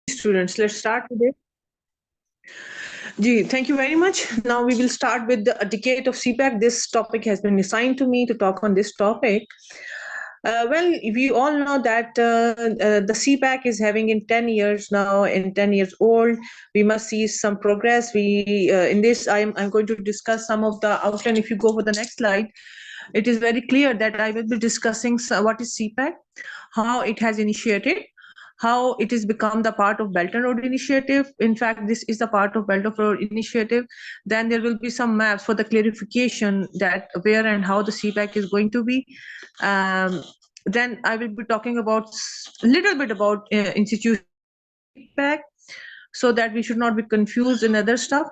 Students, let's start today. Thank you very much. Now we will start with the decade of CPEC. This topic has been assigned to me to talk on this topic. Well, we all know that the CPEC is having in 10 years now, in 10 years old. We must see some progress. In this, I'm going to discuss some of the outline. If you go for the next slide, it is very clear that I will be discussing what is CPEC, how it has initiated, how it has become the part of Belt and Road Initiative. In fact, this is the part of Belt of Road Initiative. Then there will be some maps for the clarification that where and how the CPEC is going to be. Then I will be talking about a little bit about institution CPEC, so that we should not be confused in other stuff.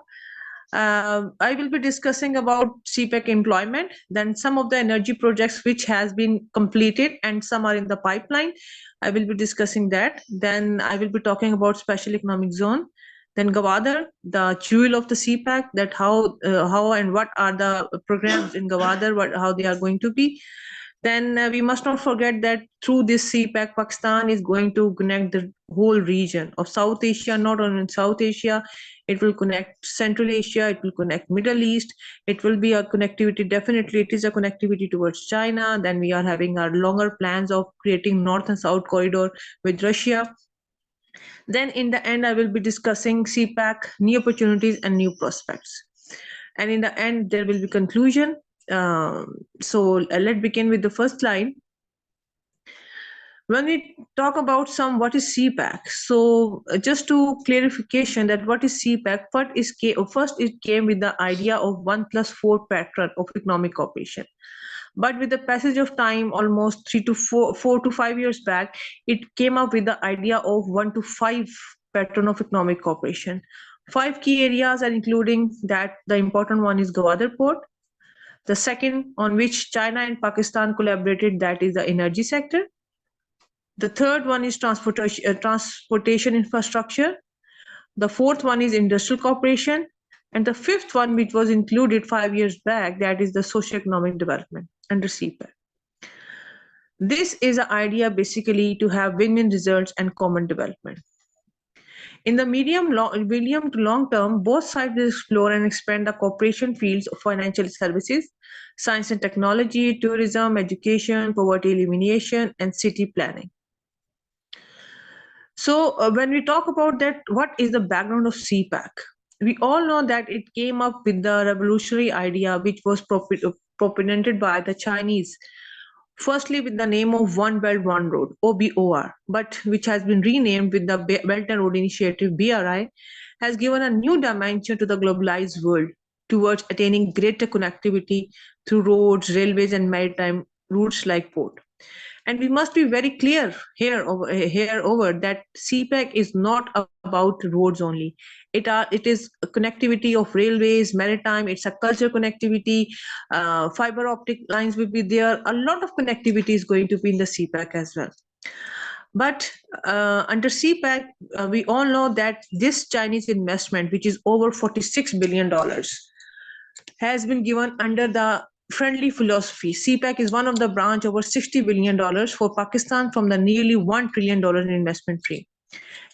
I will be discussing about CPEC employment, then some of the energy projects which has been completed and some are in the pipeline. I will be discussing that. Then I will be talking about special economic zone. Then Gwadar, the jewel of the CPEC, that how and what are the programs in Gwadar, how they are going to be. Then we must not forget that through this CPEC, Pakistan is going to connect the whole region of South Asia, not only in South Asia. It will connect Central Asia, it will connect Middle East, it will be a connectivity, definitely it is a connectivity towards China. Then we are having our longer plans of creating North and South corridor with Russia. Then in the end, I will be discussing CPEC, new opportunities and new prospects. And in the end, there will be conclusion. Let's begin with the first slide. When we talk about what is CPEC, so just to clarification that what is CPEC, first it came with the idea of 1+4 pattern of economic cooperation. But with the passage of time, almost 4 to 5 years back, it came up with the idea of 1 to 5 pattern of economic cooperation. 5 key areas are including that. The important one is Gwadar Port. The second, on which China and Pakistan collaborated, that is the energy sector. The third one is transportation infrastructure. The fourth one is industrial cooperation. And the fifth one, which was included 5 years back, that is the socio-economic development under CPEC. This is an idea basically to have win-win results and common development. In the medium to long term, both sides will explore and expand the cooperation fields of financial services, science and technology, tourism, education, poverty elimination, and city planning. So when we talk about that, what is the background of CPEC? We all know that it came up with the revolutionary idea which was propagated by the Chinese, firstly with the name of One Belt, One Road, OBOR, but which has been renamed with the Belt and Road Initiative, BRI, has given a new dimension to the globalized world towards attaining greater connectivity through roads, railways, and maritime routes like port. And we must be very clear here over that CPEC is not about roads only. It is a connectivity of railways, maritime. It's a cultural connectivity. Fiber optic lines will be there. A lot of connectivity is going to be in the CPEC as well. But under CPEC, we all know that this Chinese investment, which is over $46 billion, has been given under the friendly philosophy. CPEC is one of the branch over $60 billion for Pakistan from the nearly $1 trillion in investment free.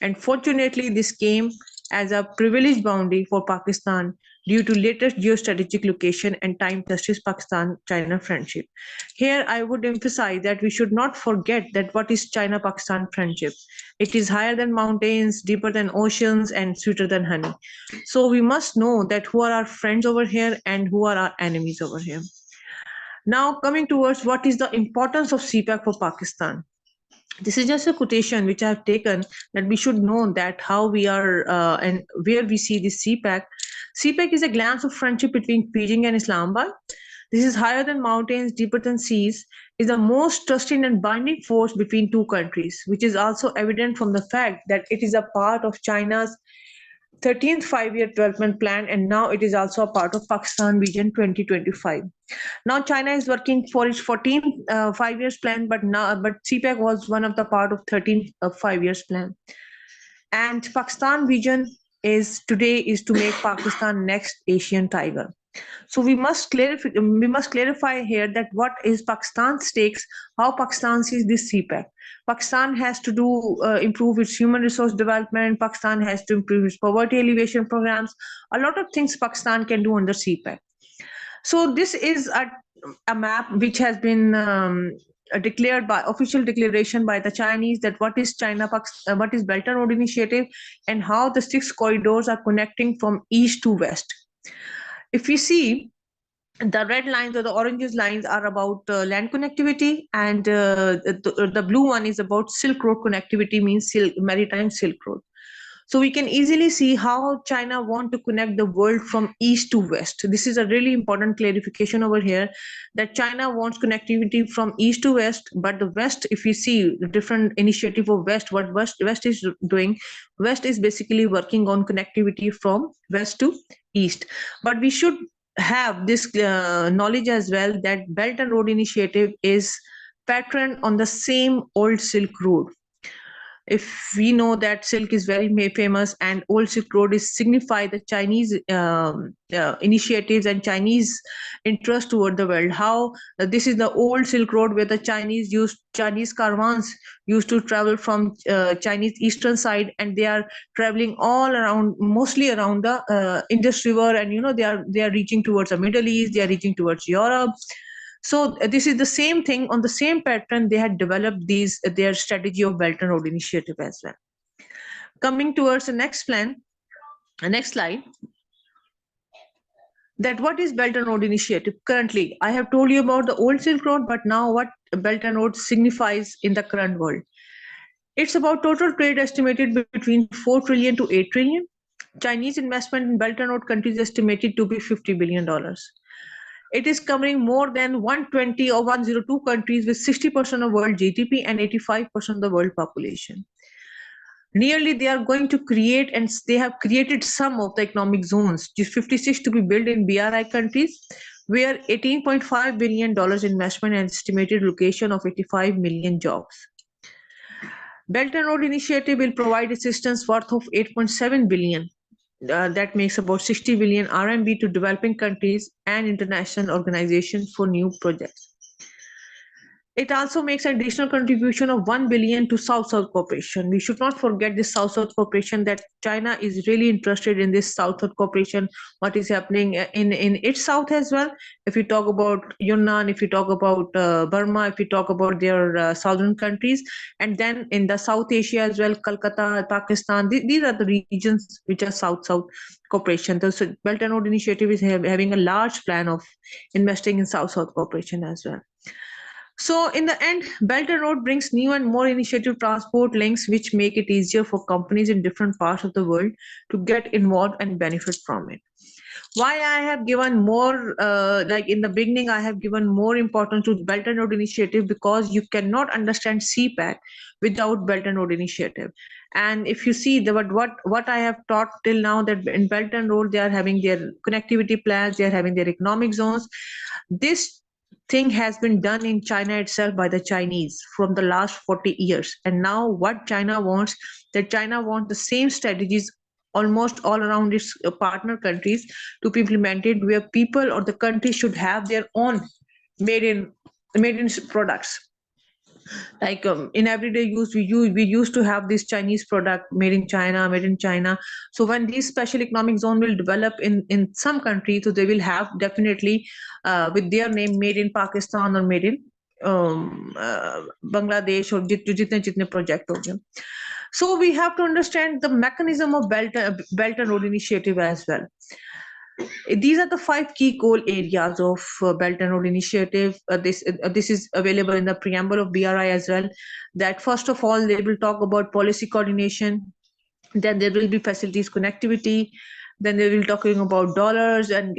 And fortunately, this came as a privileged boundary for Pakistan due to latest geostrategic location and time-tested Pakistan-China friendship. Here, I would emphasize that we should not forget that what is China-Pakistan friendship. It is higher than mountains, deeper than oceans, and sweeter than honey. So we must know that who are our friends over here and who are our enemies over here. Now, coming towards what is the importance of CPEC for Pakistan. This is just a quotation which I have taken, that we should know that how we are and where we see this CPEC. CPEC is a glance of friendship between Beijing and Islamabad. This is higher than mountains, deeper than seas, is the most trusting and binding force between two countries, which is also evident from the fact that it is a part of China's 13th five-year development plan, and now it is also a part of Pakistan Vision 2025. Now China is working for its 14th five-year plan, but CPEC was one of the part of 13th five-year plan. And Pakistan Vision is to make Pakistan next Asian tiger. So we must clarify here that what is Pakistan's stakes, how Pakistan sees this CPEC. Pakistan has to improve its human resource development. Pakistan has to improve its poverty alleviation programs. A lot of things Pakistan can do under CPEC. So this is a map which has been declared by official declaration by the Chinese, that what is Belt and Road Initiative, and how the six corridors are connecting from east to west. If we see, the red lines or the oranges lines are about land connectivity, and the blue one is about Silk Road connectivity, means maritime Silk Road. So we can easily see how China want to connect the world from east to west. This is a really important clarification over here, that China wants connectivity from east to west, but the west, if we see the different initiative of west, what west is doing, west is basically working on connectivity from west to east. But we should have this knowledge as well, that Belt and Road Initiative is patterned on the same old Silk Road. If we know that silk is very famous, and old Silk Road is signify the Chinese initiatives and Chinese interest toward the world, how this is the old Silk Road where the Chinese caravans used to travel from Chinese eastern side, and they are traveling all around, mostly around the Indus River, and they are reaching towards the Middle East, they are reaching towards Europe. So this is the same thing, on the same pattern they had developed their strategy of Belt and Road Initiative as well. Coming towards the next next slide, that what is Belt and Road Initiative currently. I have told you about the old Silk Road, but now what Belt and Road signifies in the current world. It's about total trade estimated between 4 trillion to 8 trillion. Chinese investment in Belt and Road countries estimated to be $50 billion. It is covering more than 120 or 102 countries with 60% of world GDP and 85% of the world population. Nearly they are going to create, and they have created some of the economic zones, just 56 to be built in BRI countries, where $18.5 billion investment and estimated location of 85 million jobs. Belt and Road Initiative will provide assistance worth of 8.7 billion. That makes about 60 billion RMB to developing countries and international organizations for new projects. It also makes an additional contribution of 1 billion to South-South cooperation. We should not forget this South-South cooperation, that China is really interested in this South-South cooperation, what is happening in its south as well. If we talk about Yunnan, if we talk about Burma, if we talk about their southern countries, and then in the South Asia as well, Kolkata, Pakistan, these are the regions which are South-South cooperation. The Belt and Road Initiative is having a large plan of investing in South-South cooperation as well. So in the end, Belt and Road brings new and more initiative transport links which make it easier for companies in different parts of the world to get involved and benefit from it. Why I have given more, like in the beginning, I have given more importance to Belt and Road Initiative, because you cannot understand CPEC without Belt and Road Initiative. And if you see what I have taught till now, that in Belt and Road, they are having their connectivity plans, they are having their economic zones. This thing has been done in China itself by the Chinese from the last 40 years. And now what China wants, that China wants the same strategies almost all around its partner countries to be implemented, where people or the country should have their own made in products. Like in everyday use, we used to have this Chinese product made in China. So when these special economic zone will develop in some country, so they will have definitely with their name made in Pakistan or made in Bangladesh, or jitne project ho gaye. So we have to understand the mechanism of Belt and Road Initiative as well. These are the 5 key goal areas of Belt and Road Initiative. This is available in the preamble of BRI as well. That first of all, they will talk about policy coordination. Then there will be facilities connectivity. Then they will be talking about dollars and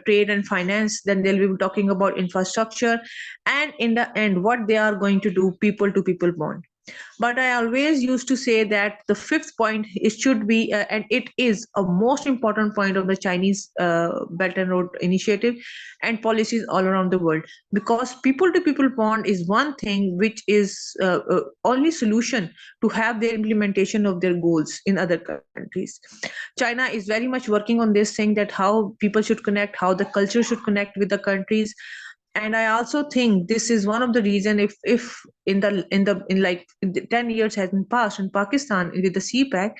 trade and finance. Then they'll be talking about infrastructure, and in the end, what they are going to do, people to people bond. But I always used to say that the fifth point, it should be, and it is a most important point of the Chinese Belt and Road Initiative and policies all around the world. Because people to people bond is one thing which is only solution to have their implementation of their goals in other countries. China is very much working on this thing, that how people should connect, how the culture should connect with the countries. And I also think this is one of the reason, if in like 10 years has been passed in Pakistan with the CPEC,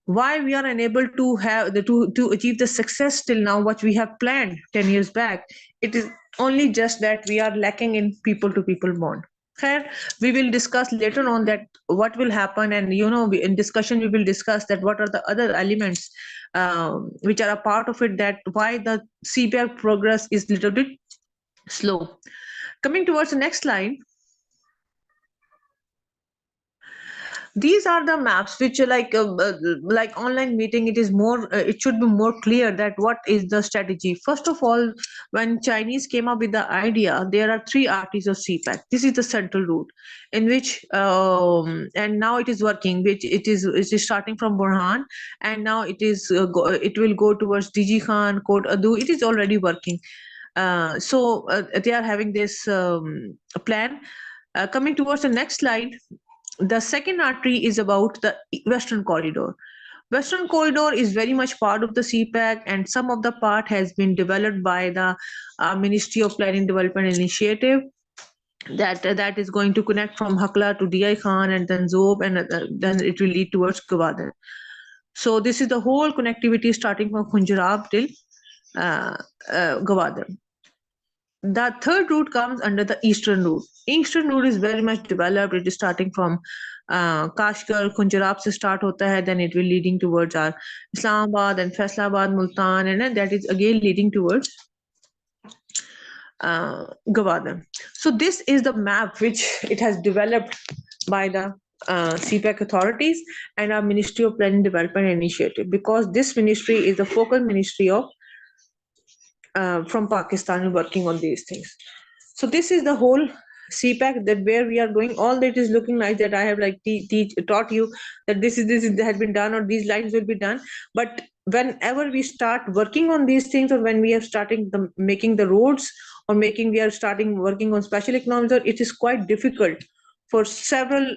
why we are unable to have to achieve the success till now what we have planned 10 years back. It is only just that we are lacking in people to people bond. Khair, we will discuss later on that what will happen, and in discussion we will discuss that what are the other elements which are a part of it, that why the CPEC progress is little bit slow. Coming towards the next slide, these are the maps which are like online meeting. It is more it should be more clear that what is the strategy. First of all, when Chinese came up with the idea, there are three arteries of CPEC. This is the central route in which and now it is working, which it is starting from Burhan, and now it will go towards DG Khan, Kot Adu. It is already working. So they are having this plan. Coming towards the next slide, the second artery is about the Western Corridor. Western Corridor is very much part of the CPEC, and some of the part has been developed by the Ministry of Planning Development Initiative. That is going to connect from Hakla to DI Khan and then Zob, and then it will lead towards Gwadar. So this is the whole connectivity starting from Khunjarab till Gwadar. The third route comes under the eastern route. Eastern route is very much developed. It is starting from Kashgar, Khunjarab se start hota hai, then it will leading towards our Islamabad and Faisalabad, Multan, and then that is again leading towards Gwadar. So this is the map which it has developed by the CPEC authorities and our Ministry of Planning Development Initiative, because this ministry is the focal ministry of from Pakistan working on these things. So this is the whole CPEC, that where we are going. All that is looking like that I have like taught you that this has been done, or these lines will be done. But whenever we start working on these things, or when we are starting making the roads, or we are starting working on special economic zone, it is quite difficult for several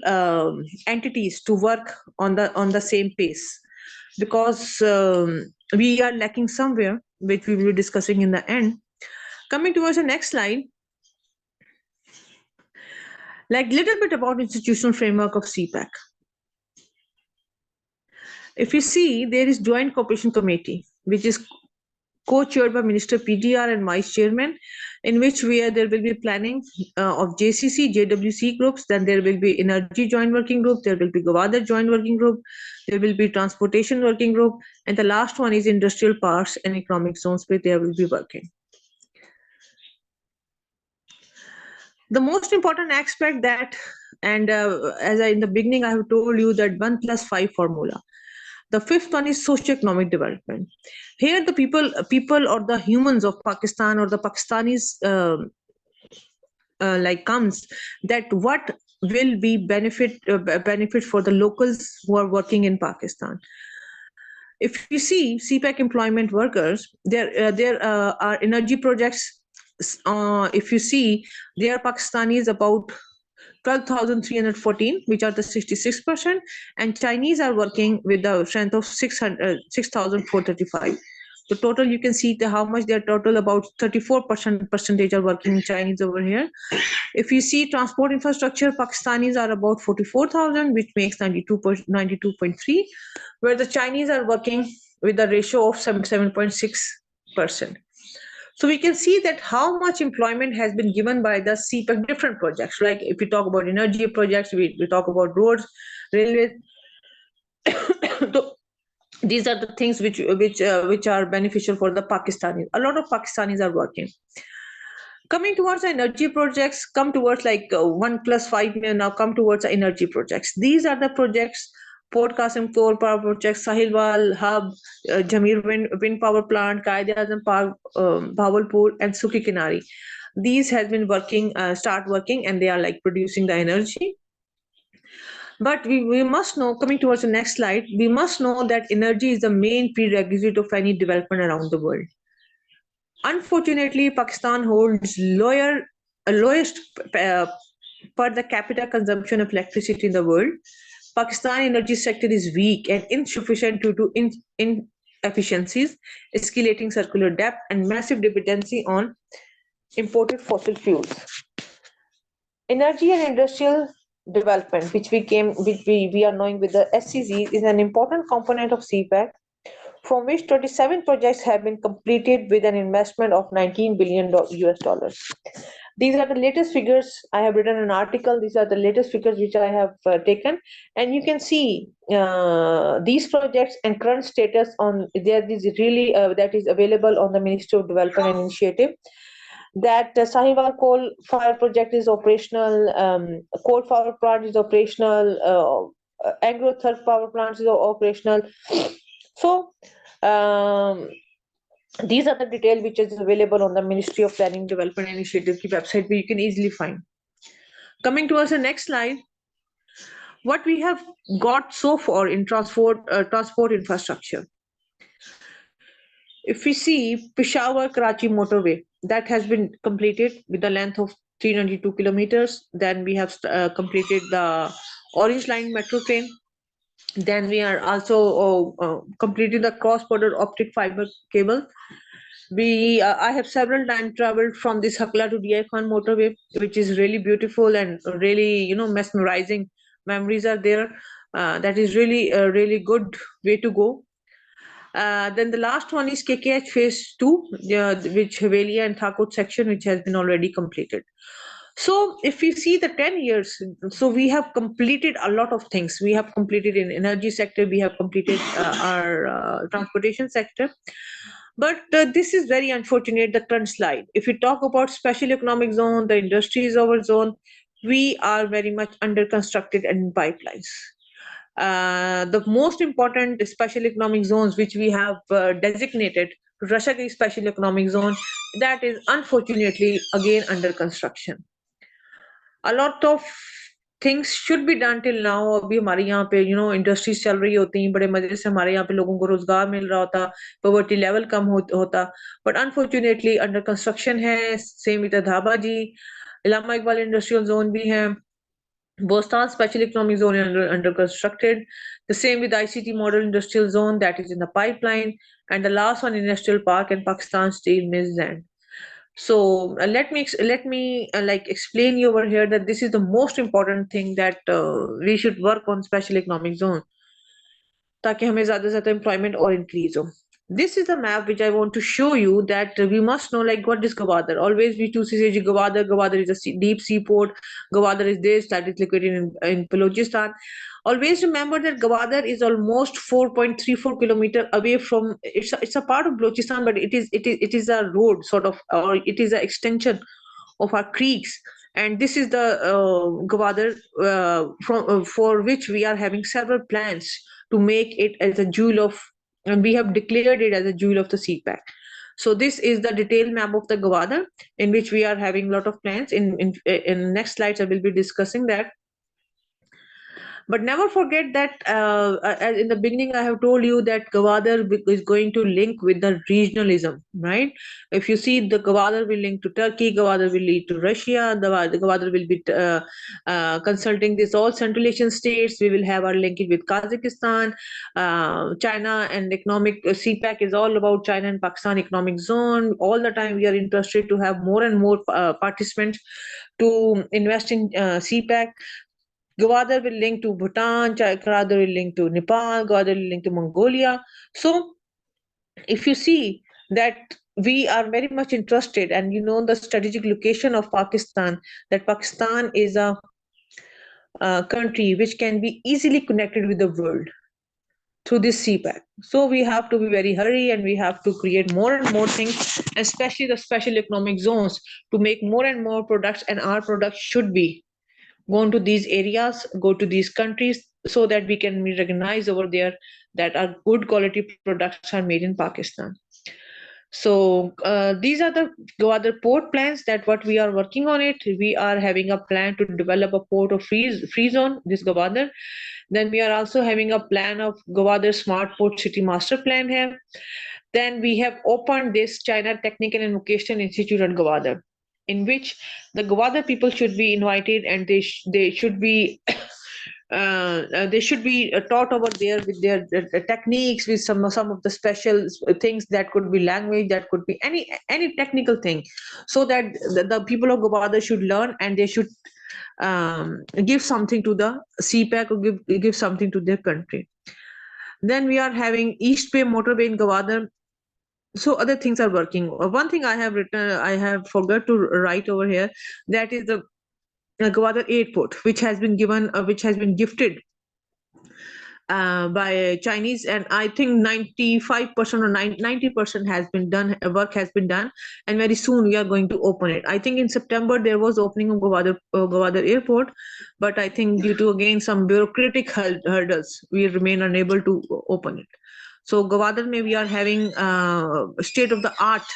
entities to work on the same pace, because we are lacking somewhere, which we will be discussing in the end. Coming towards the next slide, like little bit about institutional framework of CPEC. If you see, there is Joint Cooperation Committee, which is co-chaired by Minister PDR and Vice Chairman, in which there will be planning of JCC, JWC groups, then there will be Energy Joint Working Group, there will be Gwadar Joint Working Group, there will be Transportation Working Group, and the last one is Industrial Parks and Economic Zones, where they will be working. The most important aspect that, and as in the beginning I have told you that 1+5 formula. The fifth one is socio-economic development. Here the people or the humans of Pakistan, or the Pakistanis like comes, that what will be benefit for the locals who are working in Pakistan. If you see CPEC employment workers, there are energy projects. If you see, there are Pakistanis about 12,314, which are the 66%, and Chinese are working with the strength of 6,435. The total, you can see how much they are total, about 34% are working Chinese over here. If you see transport infrastructure, Pakistanis are about 44,000, which makes 92.3, where the Chinese are working with a ratio of 7.6%. So we can see that how much employment has been given by the CPEC different projects. Like if we talk about energy projects, we talk about roads, railways. So these are the things which are beneficial for the Pakistanis. A lot of Pakistanis are working. Coming towards the energy projects, come towards like 1+5 now come towards the energy projects. These are the projects: Port Qasim Core Power Project, Sahilwal Hub, Jamir Wind Power Plant, Qaid-e-Azam Park, Bawalpur, and Suki Kinari. These has been working, start working, and they are like producing the energy. But we must know, coming towards the next slide, we must know that energy is the main prerequisite of any development around the world. Unfortunately, Pakistan holds lowest per the capita consumption of electricity in the world. Pakistan energy sector is weak and insufficient due to inefficiencies, escalating circular debt, and massive dependency on imported fossil fuels. Energy and industrial development, which we are knowing with the SCZ, is an important component of CPEC, from which 27 projects have been completed with an investment of 19 billion US dollars. These are the latest figures. I have written an article. These are the latest figures which I have taken, and you can see these projects and current status on there is really that is available on the Ministry of Development and Initiative. That Sahiwal coal fire project is operational, coal power plant is operational, agro third power plants is operational. So um, these are the detail which is available on the Ministry of Planning Development Initiative website, where you can easily find. Coming towards the next slide, what we have got so far in transport infrastructure. If we see Peshawar Karachi motorway, that has been completed with the length of 392 kilometers. Then we have completed the Orange Line metro train. Then we are also completing the cross-border optic fiber cable. I have several times traveled from this Hakla to DI Khan motorway, which is really beautiful and really mesmerizing. Memories are there. That is really a really good way to go. Then the last one is KKH phase 2, which Havelia and Thakot section, which has been already completed. So if we see the 10 years, so we have completed a lot of things. We have completed in energy sector, we have completed our transportation sector. But this is very unfortunate, the current slide. If we talk about special economic zone, the industry is our zone, we are very much under constructed and in pipelines. The most important special economic zones which we have designated to Rashagiri special economic zone, that is unfortunately again under construction. A lot of things should be done till now. अभी हमारे यहाँ पे industries चल रही होती हैं, बड़े मजे से हमारे यहाँ पे लोगों को रोजगार मिल रहा होता, पॉवर्टी लेवल कम होता, बट अनफॉर्चुनेटली अंडर कंस्ट्रक्शन है. Same with Dhabeji, Allama Iqbal industrial zone भी है, Boston Special Economic Zone under constructed. The same with ICT Model Industrial Zone, that is in the pipeline, and the last one Industrial Park and Pakistan Steel Mills Land. So let me like explain you over here that this is the most important thing that we should work on special economic zone, ताकि हमें ज़्यादा से ज़्यादा employment और increase हो. This is the map which I want to show you, that we must know like what is Gwadar. Always we to say Gwadar. Gwadar is a deep seaport. Gwadar is this, that is located in Balochistan. Always remember that Gwadar is almost 4.34 kilometers away from. It's a part of Balochistan, but it is a road sort of, or it is an extension of our creeks. And this is the Gwadar for which we are having several plans to make it as a jewel of, and we have declared it as a jewel of the CPEC. So this is the detailed map of the Gwadar, in which we are having a lot of plans. In next slides, I will be discussing that. But never forget that as in the beginning, I have told you that Gwadar is going to link with the regionalism, right? If you see, the Gwadar will link to Turkey, Gwadar will lead to Russia, the Gwadar will be consulting this all Central Asian states. We will have our linkage with Kazakhstan, China, and economic CPEC is all about China and Pakistan economic zone. All the time we are interested to have more and more participants to invest in CPEC. Gwadar will link to Bhutan, Gwadar will link to Nepal, Gwadar will link to Mongolia. So if you see that we are very much interested, and the strategic location of Pakistan, that Pakistan is a country which can be easily connected with the world through this CPEC. So we have to be very hurry, and we have to create more and more things, especially the special economic zones, to make more and more products, and our products should be go into these areas, go to these countries, so that we can be recognized over there that our good quality products are made in Pakistan. So these are the other port plans that what we are working on it. We are having a plan to develop a port of free zone, this Gwadar. Then we are also having a plan of Gwadar Smart Port City Master Plan here. Then we have opened this China Technical and Vocational Institute at Gwadar, in which the Gwadar people should be invited and they should be taught over there with their techniques, with some of the special things, that could be language, that could be any technical thing, so that the people of Gwadar should learn and they should give something to the CPEC, or give something to their country. Then we are having East Bay Motorway in Gwadar. So other things are working. One thing I have written, I have forgot to write over here, that is the Gwadar Airport, which has been gifted by Chinese, and I think 95% or 90% has been done. Work has been done, and very soon we are going to open it. I think in September there was opening of Gwadar Airport, but I think due to again some bureaucratic hurdles, we remain unable to open it. So Gwadar, may we are having state of the art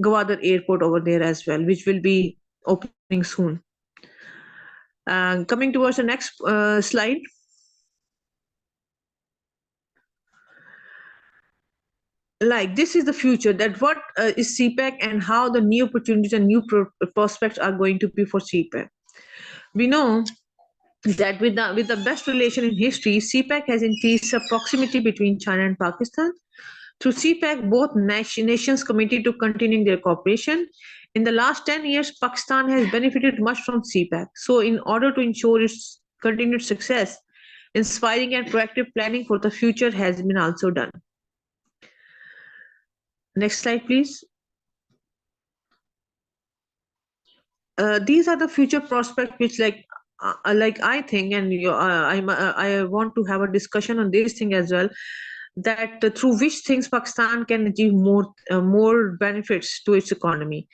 Gwadar Airport over there as well, which will be opening soon. Coming towards the next slide. Like, this is the future, that what is CPEC and how the new opportunities and new prospects are going to be for CPEC. We know that with the best relation in history, CPEC has increased the proximity between China and Pakistan. Through CPEC, both nations committed to continuing their cooperation. In the last 10 years, Pakistan has benefited much from CPEC. So in order to ensure its continued success, inspiring and proactive planning for the future has been also done. Next slide, please. These are the future prospects which, like I think, and I want to have a discussion on this thing as well, that through which things Pakistan can achieve more benefits to its economy.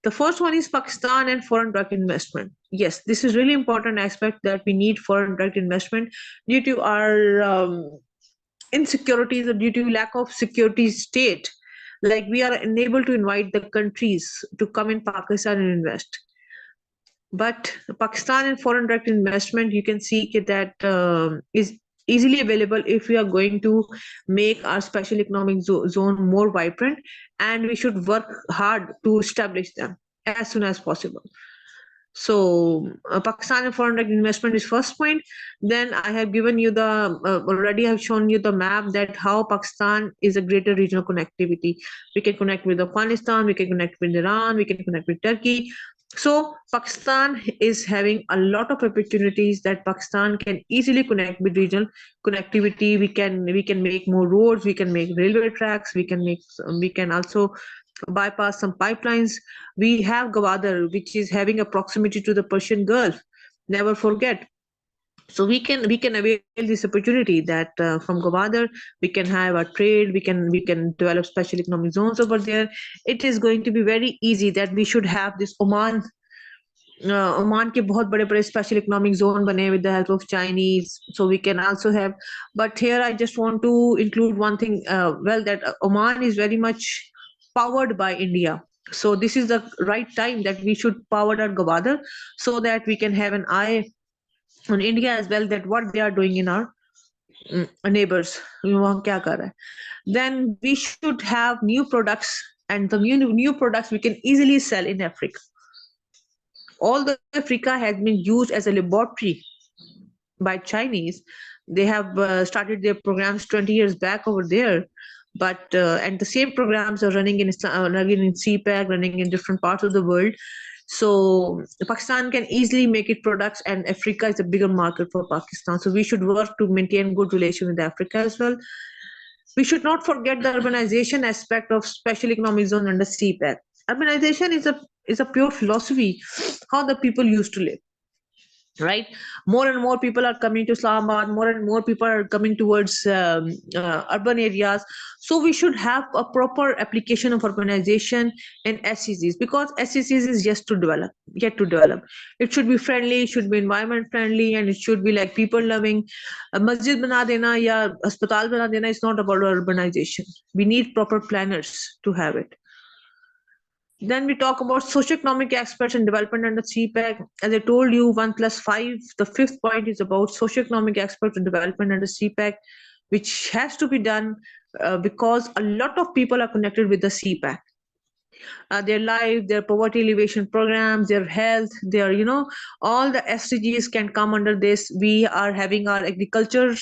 The first one is Pakistan and foreign direct investment. Yes, this is really important aspect, that we need foreign direct investment due to our insecurities, or due to lack of security state. Like, we are unable to invite the countries to come in Pakistan and invest. But Pakistan and foreign direct investment, you can see that is easily available if we are going to make our special economic zone more vibrant, and we should work hard to establish them as soon as possible. So Pakistan and foreign direct investment is first point. Then I have given you already have shown you the map, that how Pakistan is a greater regional connectivity. We can connect with Afghanistan, we can connect with Iran, we can connect with Turkey. So Pakistan is having a lot of opportunities, that Pakistan can easily connect with regional connectivity. We can make more roads, we can make railway tracks, we can also bypass some pipelines. We have Gwadar, which is having a proximity to the Persian Gulf. Never forget. So we can avail this opportunity, that from Gwadar we can have a trade, we can develop special economic zones over there. It is going to be very easy that we should have this Oman के बहुत बड़े बड़े special economic zone बने with the help of Chinese. So we can also have, but here I just want to include one thing, that Oman is very much powered by India. So this is the right time that we should power our Gwadar, so that we can have an eye on India as well, that what they are doing in our neighbors. Then we should have new products, and the new products we can easily sell in Africa. Although Africa has been used as a laboratory by Chinese, they have started their programs 20 years back over there. But and the same programs are running in CPEC, running in different parts of the world. So Pakistan can easily make it products, and Africa is a bigger market for Pakistan. So we should work to maintain good relation with Africa as well. We should not forget the urbanization aspect of special economic zone under CPEC. Urbanization is a pure philosophy, how the people used to live. right? More and more people are coming to Islamabad, more and more people are coming towards urban areas. So we should have a proper application of urbanization in SCCs, because SCCs is yet to develop. It should be friendly, it should be environment friendly, and it should be like people loving. Masjid bana dena ya hospital bana dena is not about urbanization. We need proper planners to have it. Then we talk about socioeconomic aspects and development under CPEC. As I told you, 1+5, the fifth point is about socioeconomic aspects and development under CPEC, which has to be done because a lot of people are connected with the CPEC. Their life, their poverty alleviation programs, their health, their, all the SDGs can come under this. We are having our agriculture.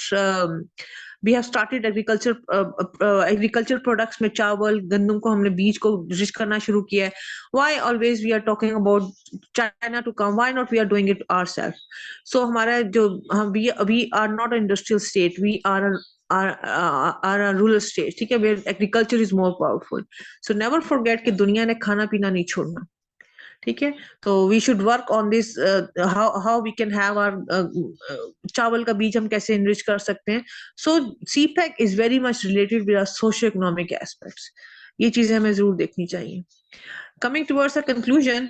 We have started agriculture products में चावल गंदम को हमने बीज को rich करना शुरू किया है. Why always we are talking about China to come? Why not we are doing it ourselves? So हमारा जो we are not an industrial state. We are a rural state. ठीक है, where agriculture is more powerful. So never forget कि दुनिया ने खाना पीना नहीं छोड़ना. ठीक है, तो we should work on this, how we can have our चावल का बीज हम कैसे इनरिच कर सकते हैं. So CPEC is very much related with socio economic aspects. ये चीजें हमें जरूर देखनी चाहिए. Coming towards a conclusion,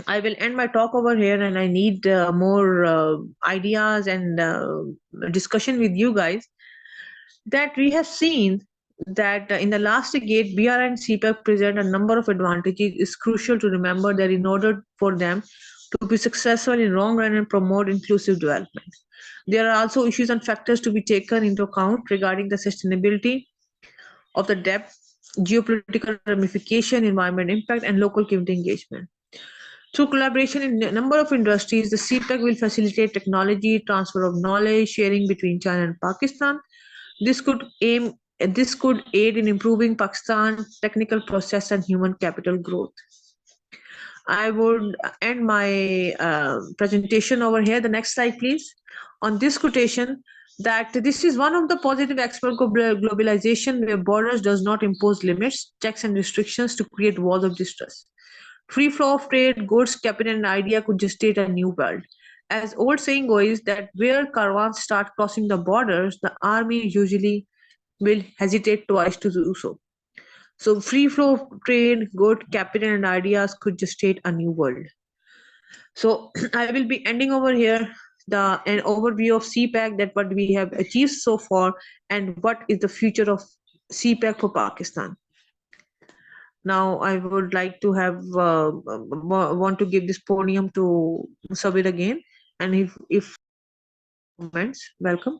I will end my talk over here, and I need more ideas and discussion with you guys. That we have seen that in the last decade, BR and CPEC present a number of advantages. It's crucial to remember that in order for them to be successful in long run and promote inclusive development, there are also issues and factors to be taken into account regarding the sustainability of the debt, geopolitical ramification, environment impact, and local community engagement. Through collaboration in a number of industries, the CPEC will facilitate technology, transfer of knowledge, sharing between China and Pakistan. This could aid in improving Pakistan's technical process and human capital growth. I would end my presentation over here. The next slide, please. On this quotation, that this is one of the positive aspects of globalization, where borders does not impose limits, checks, and restrictions to create walls of distrust. Free flow of trade, goods, capital, and idea could gestate a new world. As old saying goes, that where caravans start crossing the borders, the army usually will hesitate twice to do so. So free flow of trade, good capital, and ideas could gestate a new world. So I will be ending over here an overview of CPEC, that what we have achieved so far and what is the future of CPEC for Pakistan. Now I would like to have want to give this podium to Sabir again, and if comments, welcome.